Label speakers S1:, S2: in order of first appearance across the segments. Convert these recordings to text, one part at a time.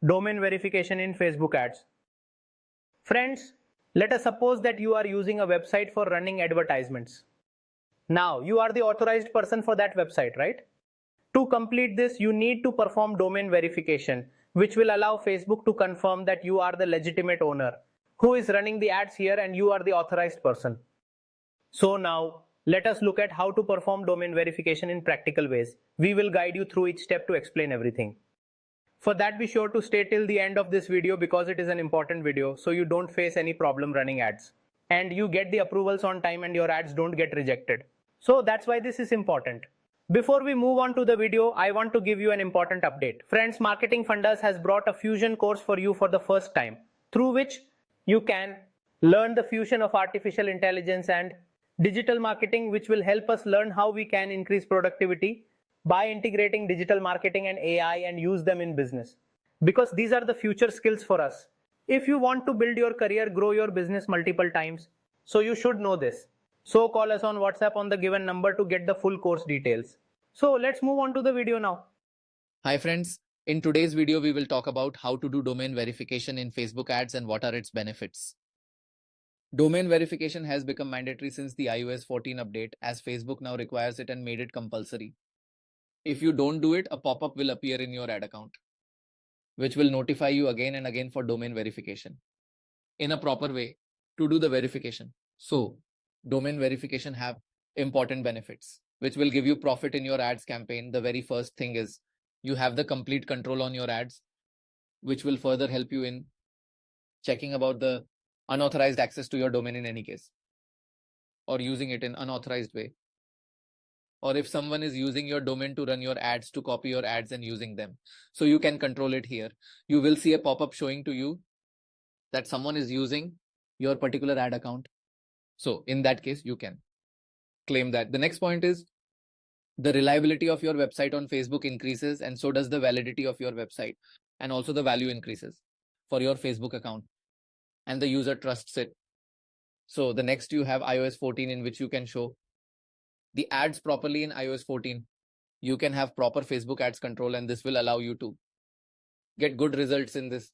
S1: Domain verification in Facebook ads. Friends, let us suppose that you are using a website for running advertisements. Now, you are the authorized person for that website, right? To complete this, you need to perform domain verification, which will allow Facebook to confirm that you are the legitimate owner who is running the ads here and you are the authorized person. So now, let us look at how to perform domain verification in practical ways. We will guide you through each step to explain everything. For that, be sure to stay till the end of this video because it is an important video, so you don't face any problem running ads. And you get the approvals on time and your ads don't get rejected. So that's why this is important. Before we move on to the video, I want to give you an important update. Friends, Marketing Fundas has brought a fusion course for you for the first time, through which you can learn the fusion of artificial intelligence and digital marketing, which will help us learn how we can increase productivity by integrating digital marketing and AI and use them in business. Because these are the future skills for us. If you want to build your career, grow your business multiple times, so you should know this. So call us on WhatsApp on the given number to get the full course details. So let's move on to the video now.
S2: Hi friends, in today's video we will talk about how to do domain verification in Facebook ads and what are its benefits. Domain verification has become mandatory since the iOS 14 update, as Facebook now requires it and made it compulsory. If you don't do it, a pop-up will appear in your ad account, which will notify you again and again for domain verification in a proper way to do the verification. So, domain verification have important benefits, which will give you profit in your ads campaign. The very first thing is you have the complete control on your ads, which will further help you in checking about the unauthorized access to your domain in any case, or using it in unauthorized way. Or if someone is using your domain to run your ads, to copy your ads and using them. So you can control it here. You will see a pop-up showing to you that someone is using your particular ad account. So in that case, you can claim that. The next point is the reliability of your website on Facebook increases, and so does the validity of your website, and also the value increases for your Facebook account, and the user trusts it. So the next you have iOS 14, in which you can show the ads properly in iOS 14. You can have proper Facebook ads control, and this will allow you to get good results in this.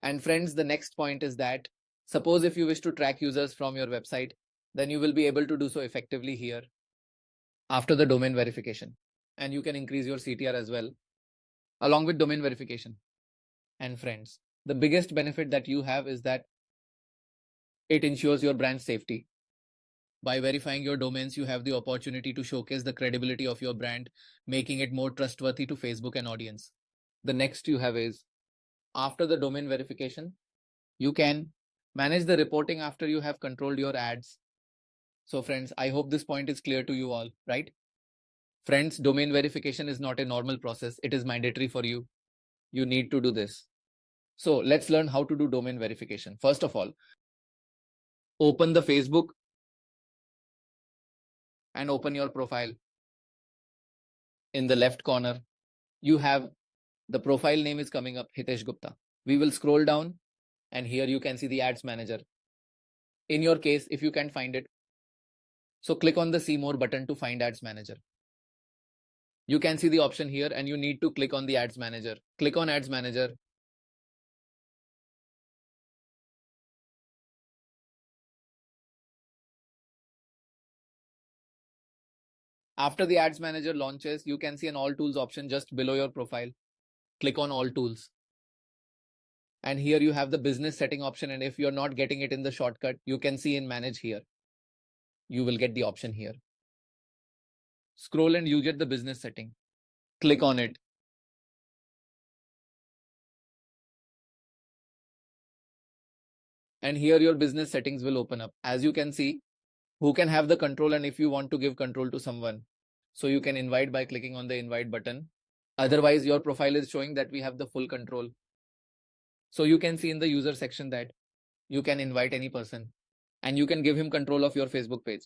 S2: And friends, the next point is that suppose if you wish to track users from your website, then you will be able to do so effectively here after the domain verification. And you can increase your CTR as well along with domain verification. And friends, the biggest benefit that you have is that it ensures your brand safety. By verifying your domains, you have the opportunity to showcase the credibility of your brand, making it more trustworthy to Facebook and audience. The next you have is, after the domain verification, you can manage the reporting after you have controlled your ads. So friends, I hope this point is clear to you all, right? Friends, domain verification is not a normal process. It is mandatory for you. You need to do this. So let's learn how to do domain verification. First of all, open the Facebook and open your profile. In the left corner, you have the profile name is coming up, Hitesh Gupta. We will scroll down and here you can see the ads manager. In your case, if you can't find it, so click on the see more button to find ads manager. You can see the option here and you need to click on the ads manager. Click on ads manager. After the ads manager launches, you can see an all tools option just below your profile. Click on all tools. And here you have the business setting option. And if you're not getting it in the shortcut, you can see in manage here. You will get the option here. Scroll and you get the business setting. Click on it. And here your business settings will open up. As you can see, who can have the control and if you want to give control to someone. So you can invite by clicking on the invite button. Otherwise, your profile is showing that we have the full control. So you can see in the user section that you can invite any person and you can give him control of your Facebook page.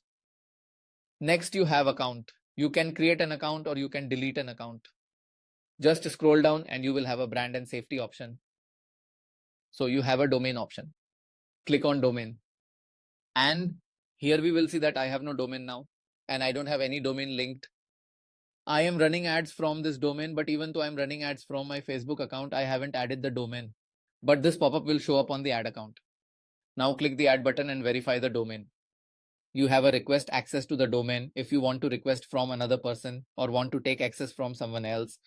S2: Next, you have account. You can create an account or you can delete an account. Just scroll down and you will have a brand and safety option. So you have a domain option. Click on domain. And here we will see that I have no domain now and I don't have any domain linked I am running ads from this domain, but even though I'm running ads from my Facebook account, I haven't added the domain. But this pop-up will show up on the ad account. Now click the add button and verify the domain. You have a request access to the domain if you want to request from another person or want to take access from someone else.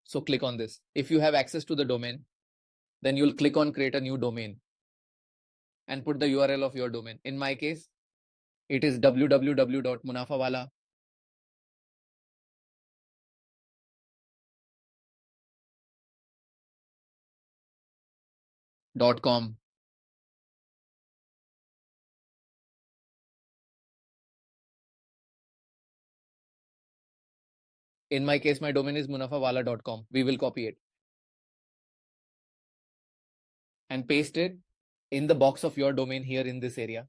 S2: So click on this. If you have access to the domain, then you'll click on create a new domain and put the URL of your domain. In my case, it is www.munafawala.com. In my case, my domain is munafawala.com. We will copy it and paste it in the box of your domain here in this area.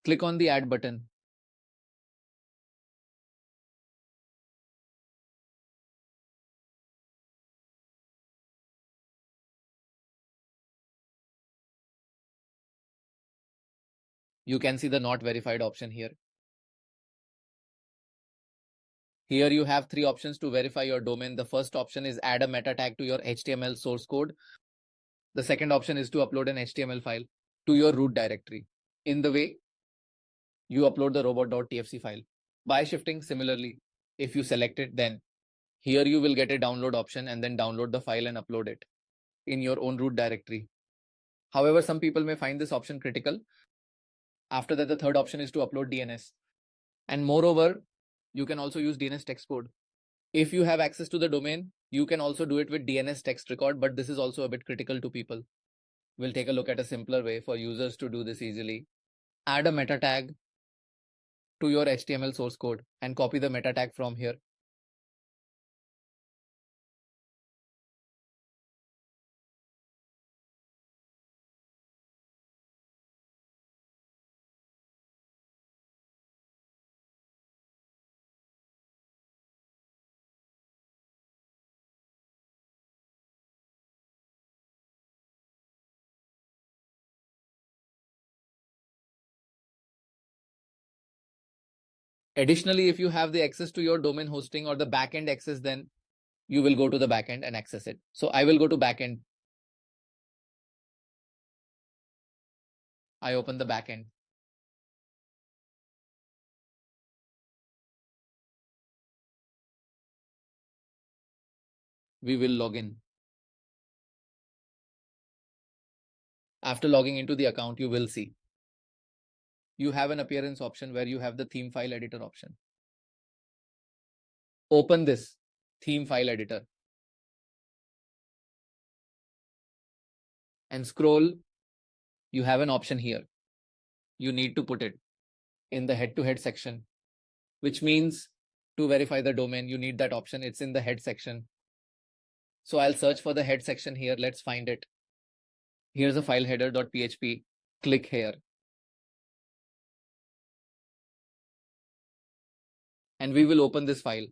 S2: Click on the add button. You can see the not verified option here. Here you have three options to verify your domain. The first option is add a meta tag to your HTML source code. The second option is to upload an HTML file to your root directory. In the way, you upload the robot.txt file. By shifting similarly, if you select it, then here you will get a download option and then download the file and upload it in your own root directory. However, some people may find this option critical. After that, the third option is to upload DNS. And moreover, you can also use DNS text code. If you have access to the domain, you can also do it with DNS text record, but this is also a bit critical to people. We'll take a look at a simpler way for users to do this easily. Add a meta tag to your HTML source code and copy the meta tag from here. Additionally, if you have the access to your domain hosting or the backend access, then you will go to the backend and access it. So I will go to backend. I open the backend. We will log in. After logging into the account, you will see you have an appearance option where you have the theme file editor option. Open this theme file editor and scroll. You have an option here. You need to put it in the head-to-head section, which means to verify the domain, you need that option. It's in the head section. So I'll search for the head section here. Let's find it. Here's a file header.php. Click here. And we will open this file.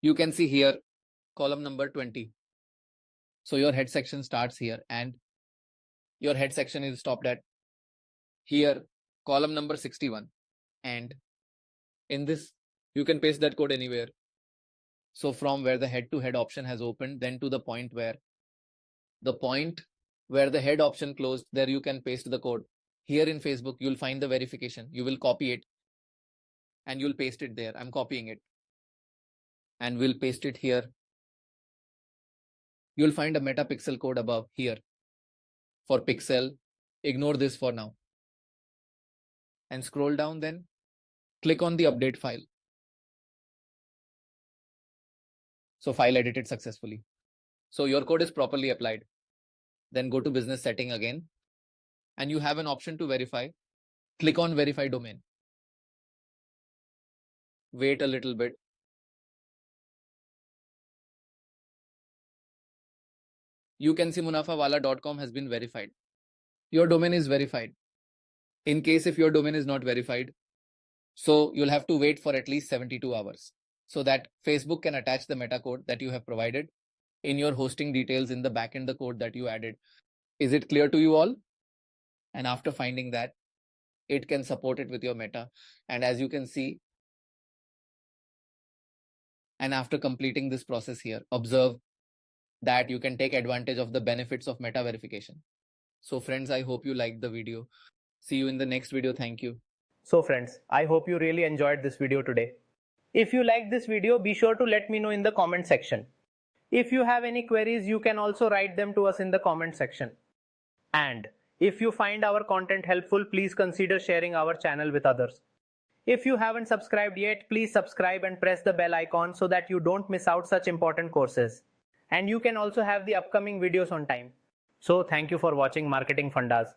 S2: You can see here column number 20. So your head section starts here and your head section is stopped at here, column number 61. And in this, you can paste that code anywhere. So from where the head-to-head option has opened, then to the point where the head option closed, there you can paste the code. Here in Facebook, you'll find the verification. You will copy it and you'll paste it there. I'm copying it and we'll paste it here. You'll find a metapixel code above here for pixel. Ignore this for now. And scroll down, then click on the update file. So file edited successfully. So your code is properly applied. Then go to business setting again and you have an option to verify. Click on verify domain. Wait a little bit. You can see munafawala.com has been verified. Your domain is verified. In case if your domain is not verified, so you'll have to wait for at least 72 hours so that Facebook can attach the meta code that you have provided in your hosting details in the backend, the code that you added. Is it clear to you all? And after finding that, it can support it with your meta. And as you can see, And after completing this process here, observe that you can take advantage of the benefits of meta verification. So friends, I hope you liked the video. See you in the next video. Thank you.
S1: So friends, I hope you really enjoyed this video today. If you liked this video, be sure to let me know in the comment section. If you have any queries, you can also write them to us in the comment section. And if you find our content helpful, please consider sharing our channel with others. If you haven't subscribed yet, please subscribe and press the bell icon so that you don't miss out such important courses. And you can also have the upcoming videos on time. So thank you for watching Marketing Fundas.